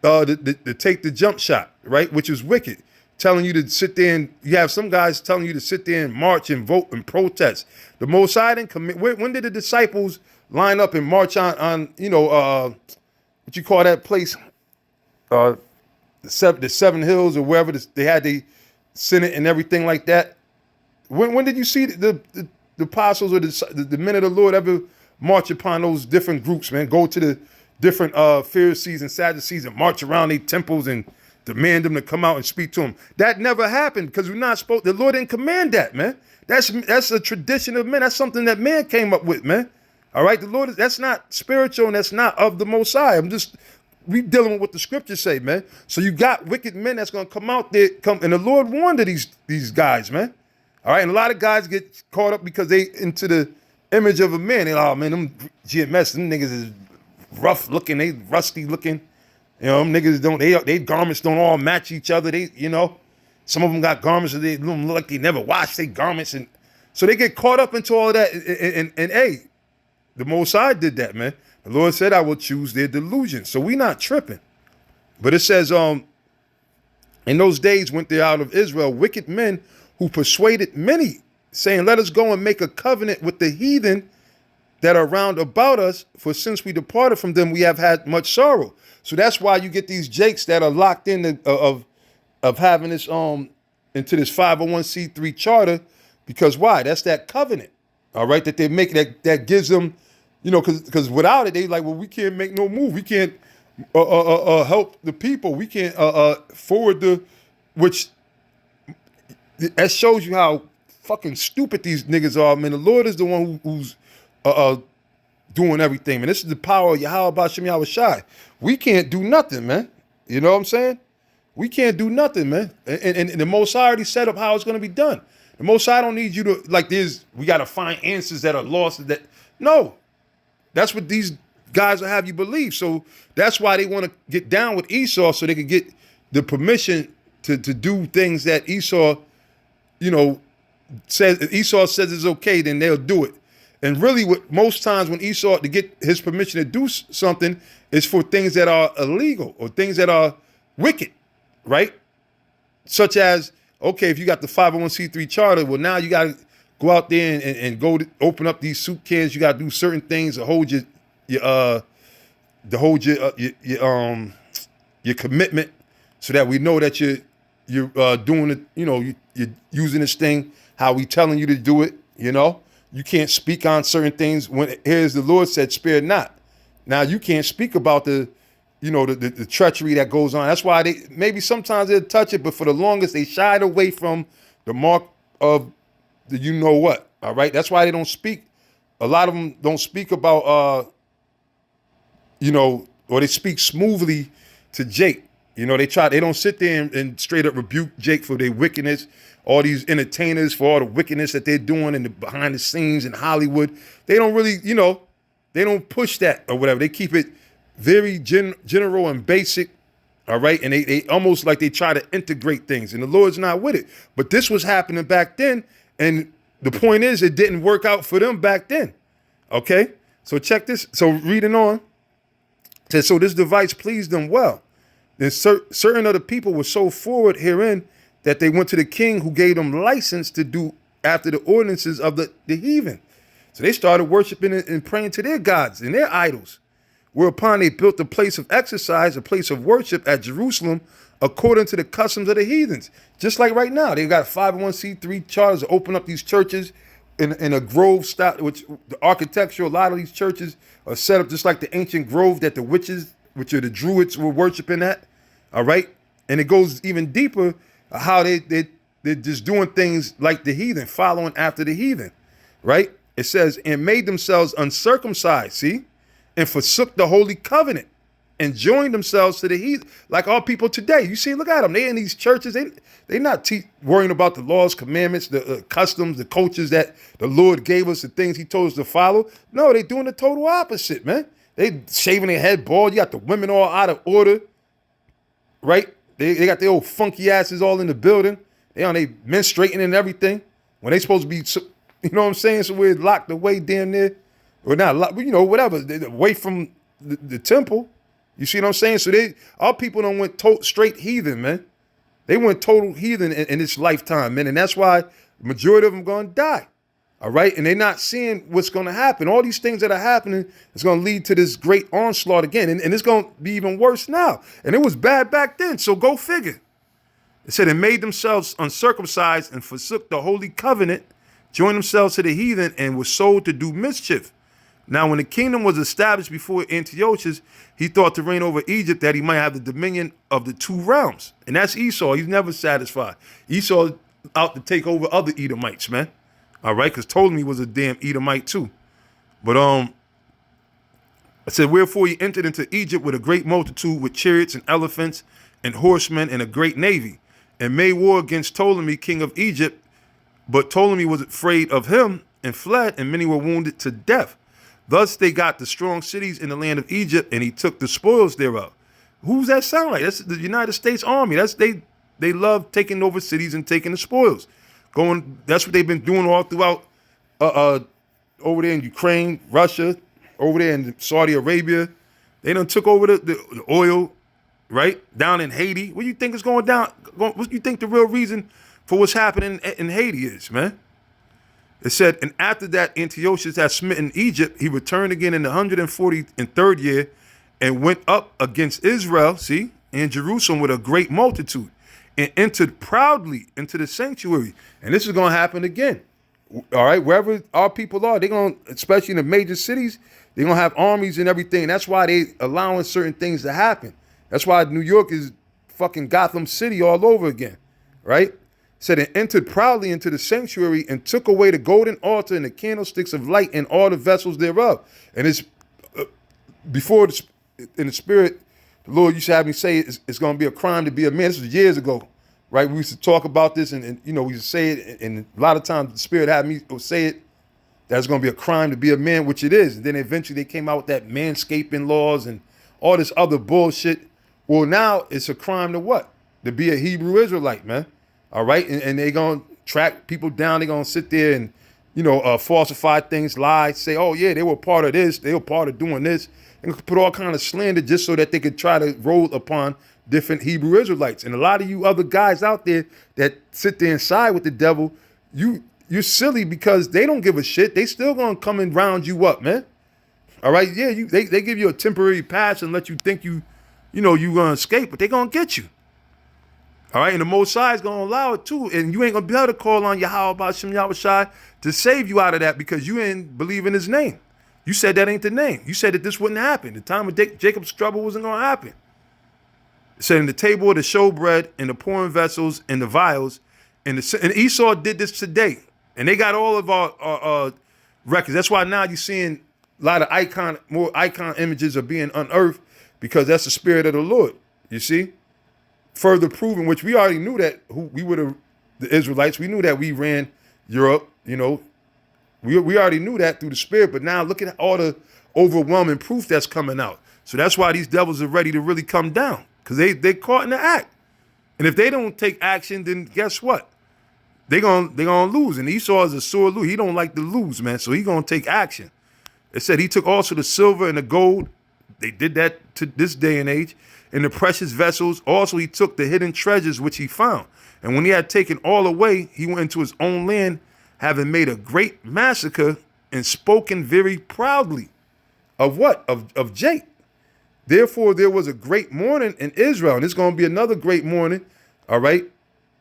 the jump shot, right? Which is wicked. Telling you to sit there and you have some guys telling you to sit there and march and vote and protest. The Most High didn't commit. When did the disciples line up and march on what you call that place? The seven hills or wherever they had the Senate and everything like that. When did you see the apostles or the men of the Lord ever march upon those different groups, man? Go to the different Pharisees and Sadducees and march around their temples and demand them to come out and speak to them. That never happened, because we're not supposed. The Lord didn't command that, man. That's a tradition of men. That's something that man came up with, man. All right, the Lord that's not spiritual and that's not of the Most High. We dealing with what the scriptures say, man. So you got wicked men that's gonna come out there, and the Lord warned these guys, man. All right, and a lot of guys get caught up because they into the image of a man. They oh man, them GMS, them niggas is rough looking, they rusty looking. Them niggas they garments don't all match each other. Some of them got garments that they look like they never washed their garments. And so they get caught up into all of that. And hey, the Most High did that, man. The Lord said, I will choose their delusion. So we not tripping. But it says, in those days went there out of Israel wicked men who persuaded many, saying, let us go and make a covenant with the heathen that are round about us, for since we departed from them, we have had much sorrow. So that's why you get these jakes that are locked in of having this into this 501c3 charter, because why? That's that covenant, all right, that they make that gives them, because without it, they like, well, we can't make no move, we can't help the people, we can't forward which that shows you how fucking stupid these niggas are, man. The Lord is the one who's doing everything, man. This is the power of Yahweh B'Shem Yahweh Shai. We can't do nothing, man. You know what I'm saying? We can't do nothing, man. And the Most High already set up how it's going to be done. The Most High don't need you to, like, we got to find answers that are lost. No, that's what these guys will have you believe. So that's why they want to get down with Esau, so they can get the permission to do things that Esau, says. If Esau says it's okay, then they'll do it. And really, most times when Esau, to get his permission to do something, is for things that are illegal or things that are wicked, right? Such as, okay, if you got the 501c3 charter, well, now you got to go out there and go to open up these soup cans. You got to do certain things to hold your commitment, so that we know that you're doing it. You're using this thing how we telling you to do it. You can't speak on certain things. When here's the Lord said, spare not. Now you can't speak about the treachery that goes on. That's why maybe sometimes they'll touch it, but for the longest they shied away from the mark of the what. All right. That's why they don't speak. A lot of them don't speak about or they speak smoothly to Jake. They don't sit there and straight up rebuke Jake for their wickedness. All these entertainers for all the wickedness that they're doing in the behind the scenes in Hollywood. They don't really, they don't push that or whatever. They keep it very general and basic, all right? And they almost like they try to integrate things, and the Lord's not with it. But this was happening back then, and the point is it didn't work out for them back then, okay? So check this. So reading on, it says, so this device pleased them well. Then certain other people were so forward herein that they went to the king, who gave them license to do after the ordinances of the heathen. So they started worshiping and praying to their gods and their idols, whereupon they built a place of exercise, a place of worship at Jerusalem, according to the customs of the heathens. Just like right now, they've got 501c3 charters to open up these churches in a grove style, which the architecture, a lot of these churches are set up just like the ancient grove that the witches, which are the Druids, were worshiping at. All right. And it goes even deeper, how they're just doing things like the heathen, following after the heathen, right? It says, and made themselves uncircumcised, see, and forsook the holy covenant and joined themselves to the heathen, like our people today. You see, look at them. They in these churches. They not worrying about the laws, commandments, the customs, the cultures that the Lord gave us, the things he told us to follow. No, they doing the total opposite, man. They shaving their head bald. You got the women all out of order, right? They got their old funky asses all in the building. They on they menstruating and everything when they supposed to be, you know what I'm saying? So we're locked away damn near, or not locked, whatever, away from the temple. You see what I'm saying? So our people don't went straight heathen, man. They went total heathen in this lifetime, man. And that's why the majority of them going to die. All right. And they're not seeing what's going to happen. All these things that are happening is going to lead to this great onslaught again. And it's going to be even worse now. And it was bad back then. So go figure. It said, and made themselves uncircumcised and forsook the holy covenant, joined themselves to the heathen, and were sold to do mischief. Now, when the kingdom was established before Antiochus, he thought to reign over Egypt, that he might have the dominion of the two realms. And that's Esau. He's never satisfied. Esau out to take over other Edomites, man. All right, because Ptolemy was a damn Edomite too. But I said, wherefore he entered into Egypt with a great multitude, with chariots and elephants and horsemen and a great navy, and made war against Ptolemy, king of Egypt. But Ptolemy was afraid of him and fled, and many were wounded to death. Thus they got the strong cities in the land of Egypt, and he took the spoils thereof. Who's that sound like? That's the United States Army. They they love taking over cities and taking the spoils. That's what they've been doing all throughout over there in Ukraine, Russia, over there in Saudi Arabia. They done took over the oil, right? Down in Haiti. What do you think is going down? What do you think the real reason for what's happening in Haiti is, man? It said, and after that, Antiochus had smitten Egypt, he returned again in the 143rd year and went up against Israel, see, in Jerusalem with a great multitude and entered proudly into the sanctuary. And this is going to happen again. All right, wherever our people are, they're going to, especially in the major cities, they're going to have armies and everything. That's why they allowing certain things to happen. That's why New York is fucking Gotham City all over again, right? Said it entered proudly into the sanctuary and took away the golden altar and the candlesticks of light and all the vessels thereof. And it's before in the spirit, the Lord used to have me say it's going to be a crime to be a man. This was years ago, right? We used to talk about this and you know, we used to say it. And a lot of times the spirit had me say it, that it's going to be a crime to be a man, which it is. And then eventually they came out with that manscaping laws and all this other bullshit. Well, now it's a crime to what? To be a Hebrew Israelite, man. All right, and they're going to track people down. They're going to sit there and, you know, falsify things, lie, say, oh, yeah, they were part of this. They were part of doing this. And put all kind of slander just so that they could try to roll upon different Hebrew Israelites. And a lot of you other guys out there that sit there and side with the devil, you're silly because they don't give a shit. They still going to come and round you up, man. All right, yeah, they give you a temporary pass and let you think you know, you're going to escape, but they're going to get you. All right, and the Most High is going to allow it too. And you ain't going to be able to call on Yahweh Ba'ashem Yahushai to save you out of that because you ain't believe in his name. You said that ain't the name. You said that this wouldn't happen. The time of Jacob's trouble wasn't going to happen. It said in the table of the showbread and the pouring vessels and the vials. And Esau did this today. And they got all of our records. That's why now you're seeing a lot of more icon images are being unearthed because that's the spirit of the Lord. You see? Further proving, which we already knew that we were the Israelites. We knew that we ran Europe, you know. We already knew that through the spirit, but now look at all the overwhelming proof that's coming out. So that's why these devils are ready to really come down, because they're caught in the act. And if they don't take action, then guess what? They're gonna lose. And Esau is a sore loser. He don't like to lose, man. So he's gonna take action. It said he took also the silver and the gold. They did that to this day and age. And the precious vessels. Also, he took the hidden treasures which he found. And when he had taken all away, he went into his own land, having made a great massacre and spoken very proudly. Of what? Of Jake. Therefore, there was a great mourning in Israel. And it's going to be another great mourning. All right.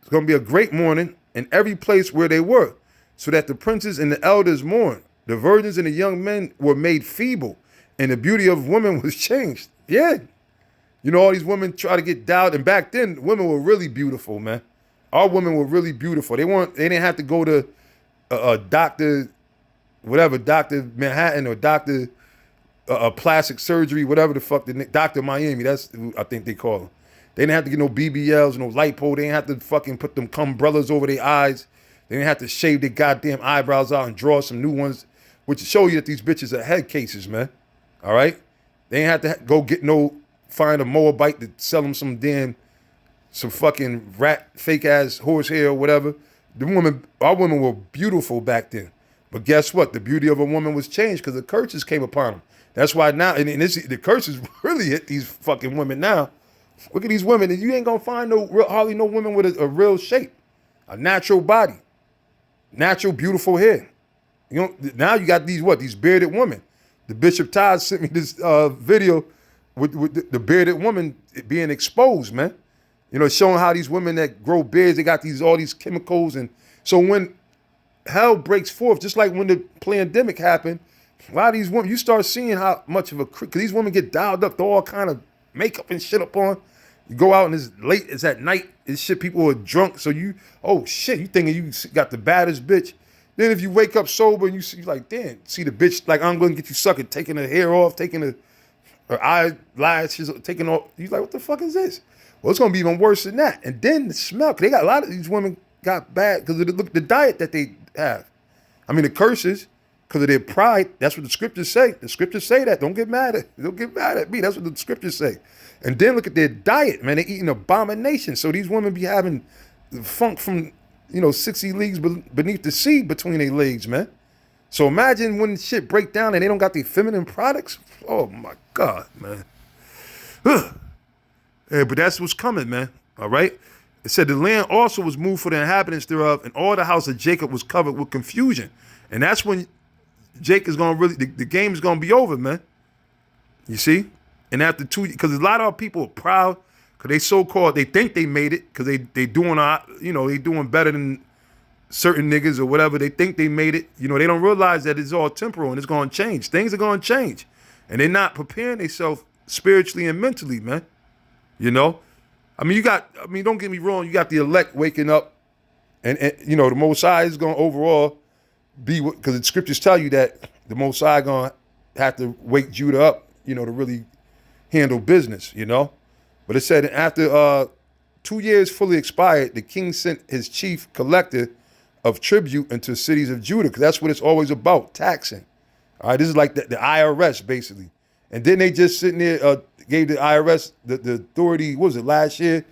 It's going to be a great mourning in every place where they were, so that the princes and the elders mourned. The virgins and the young men were made feeble, and the beauty of women was changed. Yeah. You know, all these women try to get dialed, and back then, women were really beautiful, man. Our women were really beautiful. They didn't have to go to a doctor, whatever, Dr. Manhattan or Dr. Plastic Surgery, whatever the fuck, Dr. Miami, that's who I think they call them. They didn't have to get no BBLs, no lipo. They didn't have to fucking put them umbrellas over their eyes. They didn't have to shave their goddamn eyebrows out and draw some new ones, which show you that these bitches are head cases, man. All right? They didn't have to go get find a Moabite to sell them some fucking rat, fake ass horse hair or whatever. Our women were beautiful back then. But guess what? The beauty of a woman was changed because the curses came upon them. That's why now, and the curses really hit these fucking women now. Look at these women, and you ain't gonna find hardly no women with a real shape, a natural body, natural beautiful hair. You know, now you got these bearded women. The Bishop Todd sent me this video with the bearded woman being exposed, man. You know, showing how these women that grow beards, they got all these chemicals, and so when hell breaks forth, just like when the pandemic happened, a lot of these women, you start seeing how much of because these women get dialed up to all kind of makeup and shit up on. You go out and it's late, it's at night, it's shit, people are drunk, so oh shit, you thinking you got the baddest bitch. Then if you wake up sober and you see, like, damn, see the bitch, like, I'm going to get you sucking, taking her hair off, taking her eyelashes, taking off. You like, what the fuck is this? Well, it's going to be even worse than that. And then the smell, because they got a lot of these women got bad because of the diet that they have. I mean, the curses, because of their pride. That's what the scriptures say. The scriptures say that. Don't get mad at me. That's what the scriptures say. And then look at their diet, man. They're eating abominations. So these women be having funk from, 60 leagues beneath the sea between their legs, man. So imagine when shit break down and they don't got the feminine products. Oh my God, man. Ugh. Yeah, but that's what's coming, man. All right. It said the land also was moved for the inhabitants thereof, and all the house of Jacob was covered with confusion. And that's when Jacob's gonna really, the game is gonna be over, man. You see? And after 2, because a lot of our people are proud, because they so-called, they think they made it, because they doing, they doing better than certain niggas or whatever. They think they made it. They don't realize that it's all temporal and it's gonna change. Things are gonna change. And they're not preparing themselves spiritually and mentally, man. Don't get me wrong, you got the elect waking up, and the Most High is going to overall be, because the scriptures tell you that the Most High going to have to wake Judah up, to really handle business, But it said after 2 years fully expired, the king sent his chief collector of tribute into cities of Judah, because that's what it's always about, taxing. All right, this is like the IRS, basically. And then they just sitting there, gave the IRS the authority, what was it, last year,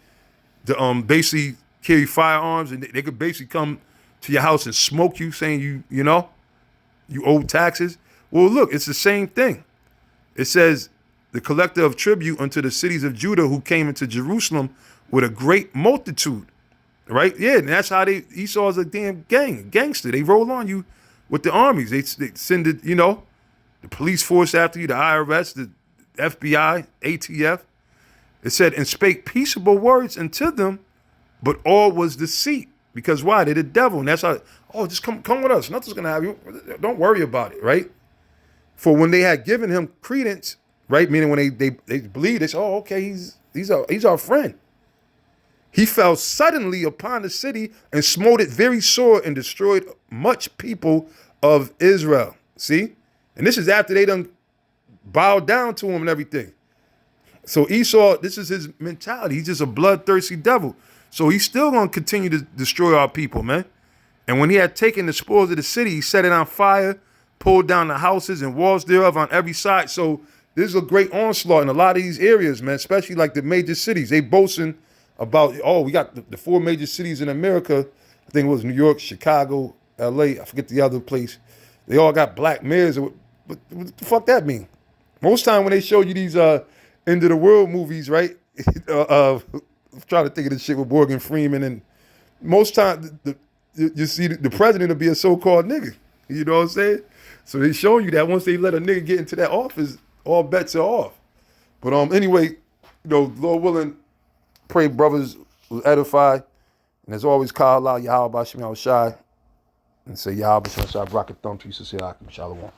to basically carry firearms, and they could basically come to your house and smoke you, saying you owe taxes. Well, look, it's the same thing. It says the collector of tribute unto the cities of Judah who came into Jerusalem with a great multitude, right? Yeah, and that's how Esau's a damn gangster. They roll on you with the armies. They send it, the police force after you, the IRS, the FBI, ATF. It said, and spake peaceable words unto them, but all was deceit. Because why? They're the devil. And that's how, just come with us. Nothing's going to happen. Don't worry about it, right? For when they had given him credence, right? Meaning when they believed, they said, okay, he's our friend. He fell suddenly upon the city and smote it very sore and destroyed much people of Israel. See? And this is after they done bowed down to him and everything. So Esau, this is his mentality. He's just a bloodthirsty devil. So he's still going to continue to destroy our people, man. And when he had taken the spoils of the city, he set it on fire, pulled down the houses and walls thereof on every side. So this is a great onslaught in a lot of these areas, man, especially like the major cities. They boasting about, we got the 4 major cities in America. I think it was New York, Chicago, LA. I forget the other place. They all got black mayors. What the fuck that mean? Most time when they show you these end of the world movies, right? I'm trying to think of this shit with Morgan Freeman, and most time you see the president will be a so-called nigga. You know what I'm saying? So they show you that once they let a nigga get into that office, all bets are off. But anyway, Lord willing, pray brothers will edify. And as always, call Allah, Yahweh Bashim Yahweh Shai, and say Yahweh Bashim Yahweh Shai, Bracket Thumb, Peace, Shalom.